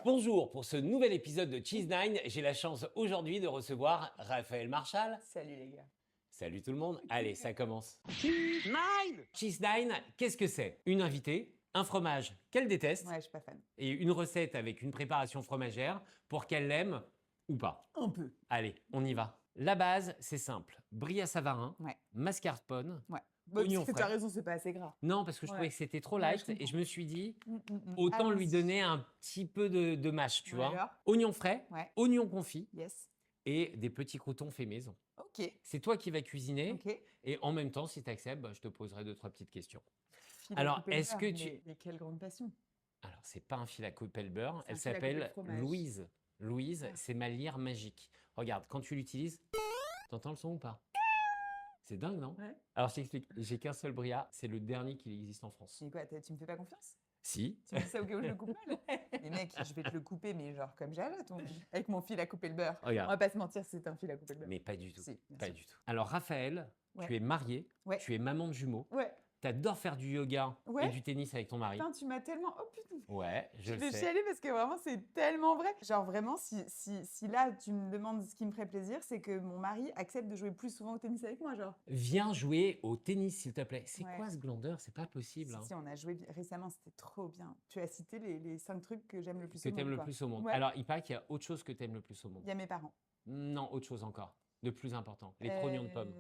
Bonjour, pour ce nouvel épisode de Cheese 9, j'ai la chance aujourd'hui de recevoir Raphaël Marchal. Salut les gars. Salut tout le monde, allez ça commence. Cheese 9! Cheese 9, qu'est-ce que c'est? Une invitée, un fromage qu'elle déteste Ouais, je suis pas fan. et une recette avec une préparation fromagère pour qu'elle l'aime ou pas. Un peu. Allez, on y va. La base, c'est simple. Brie à Savarin, Ouais. mascarpone. Ouais. Oignon Tu as frais. raison, c'est pas assez gras. Non, parce que je Ouais. trouvais que c'était trop Ouais, light je comprends. et je me suis dit, Autant autant lui donner un petit peu de mâche, tu vois. D'accord. Oignon frais, Ouais. oignon confit Yes. et des petits croûtons faits maison. Ok. C'est toi qui vas cuisiner Ok. et en même temps, si tu acceptes, je te poserai 2-3 petites questions. Fil à Alors, couper le est-ce beurre, que tu- Mais quelle grande passion. Alors, c'est pas un fil à couper le beurre, C'est elle un fil à couper le s'appelle fromage. Louise. Louise, Ah. c'est ma lyre magique. Regarde, quand tu l'utilises, t'entends le son ou pas? C'est dingue, non? Ouais. Alors, je t'explique, j'ai qu'un seul Bria, c'est le dernier qui existe en France. Mais quoi, tu me fais pas confiance? Si. Tu me dis ça au cas où je le coupe mal? Mais mec, je vais te le couper, mais genre comme j'allais, avec mon fil à couper le beurre. Regarde. On va pas se mentir, c'est un fil à couper le beurre. Mais pas du tout. Si, bien Pas sûr. du tout. Alors, Raphaël, Ouais. tu es mariée, Ouais. tu es maman de jumeaux, Ouais. t'adores faire du yoga Ouais. et du tennis avec ton mari. Putain, tu m'as tellement. Oh putain. Ouais, je Je le vais sais. chialer parce que vraiment, c'est tellement vrai. Genre, vraiment, si là, tu me demandes ce qui me ferait plaisir, c'est que mon mari accepte de jouer plus souvent au tennis avec moi, genre. Viens jouer au tennis, s'il te plaît. C'est Ouais. quoi ce glandeur? C'est pas possible. Hein. Si, on a joué récemment, c'était trop bien. Tu as cité les 5 trucs que j'aime le plus Que au monde. t'aimes le quoi. plus au monde. Ouais. Alors, il paraît qu'il y a autre chose que t'aimes le plus au monde. Il y a mes parents. Non, autre chose encore. De plus important. Les trognons de pommes.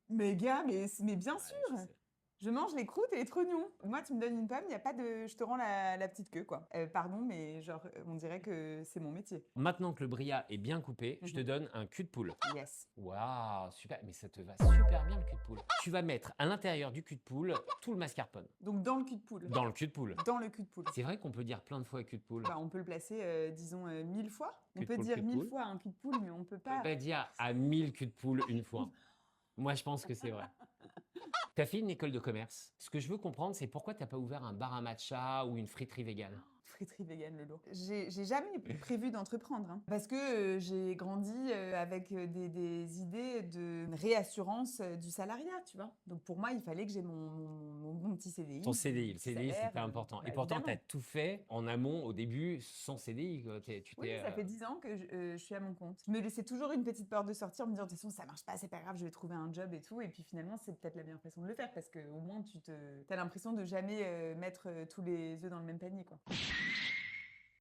Mais gars, mais bien Ouais, sûr. je sais. Je mange les croûtes et les trognons. Moi, tu me donnes une pomme, il n'y a pas de. Je te rends la petite queue, quoi. Pardon, mais genre, on dirait que c'est mon métier. Maintenant que le bria est bien coupé, je te Mhm. donne un cul de poule. Yes. Waouh, super. Mais ça te va super bien le cul de poule. Tu vas mettre à l'intérieur du cul de poule tout le mascarpone. Donc, dans le cul de poule. Dans le cul de poule. Dans le cul de poule. C'est vrai qu'on peut dire plein de fois cul de poule. Bah, on peut le placer, disons, 1000 fois. Cul On de peut poule, dire cul de 1000 poule. fois un cul de poule, mais on peut On pas. peut pas dire à 1000 culs de poule une fois. Moi, je pense que c'est vrai. T'as fait une école de commerce. Ce que je veux comprendre, c'est pourquoi t'as pas ouvert un bar à matcha ou une friterie végane. Friterie vegan, Lolo. J'ai jamais prévu d'entreprendre. Hein, parce que j'ai grandi avec des idées de réassurance du salariat, tu vois. Donc pour moi, il fallait que j'ai mon petit CDI. Ton CDI, le mon CDI, salaire, c'était important. bah, Et pourtant, évidemment. t'as tout fait en amont, au début, sans CDI. Quoi. Oui, ça fait 10 ans que je suis à mon compte. Je me laissais toujours une petite porte de sortir, me dire de toute façon, ça marche pas, c'est pas grave, je vais trouver un job et tout. Et puis finalement, c'est peut-être la meilleure façon de le faire parce qu'au moins, t'as l'impression de jamais mettre tous les œufs dans le même panier, quoi.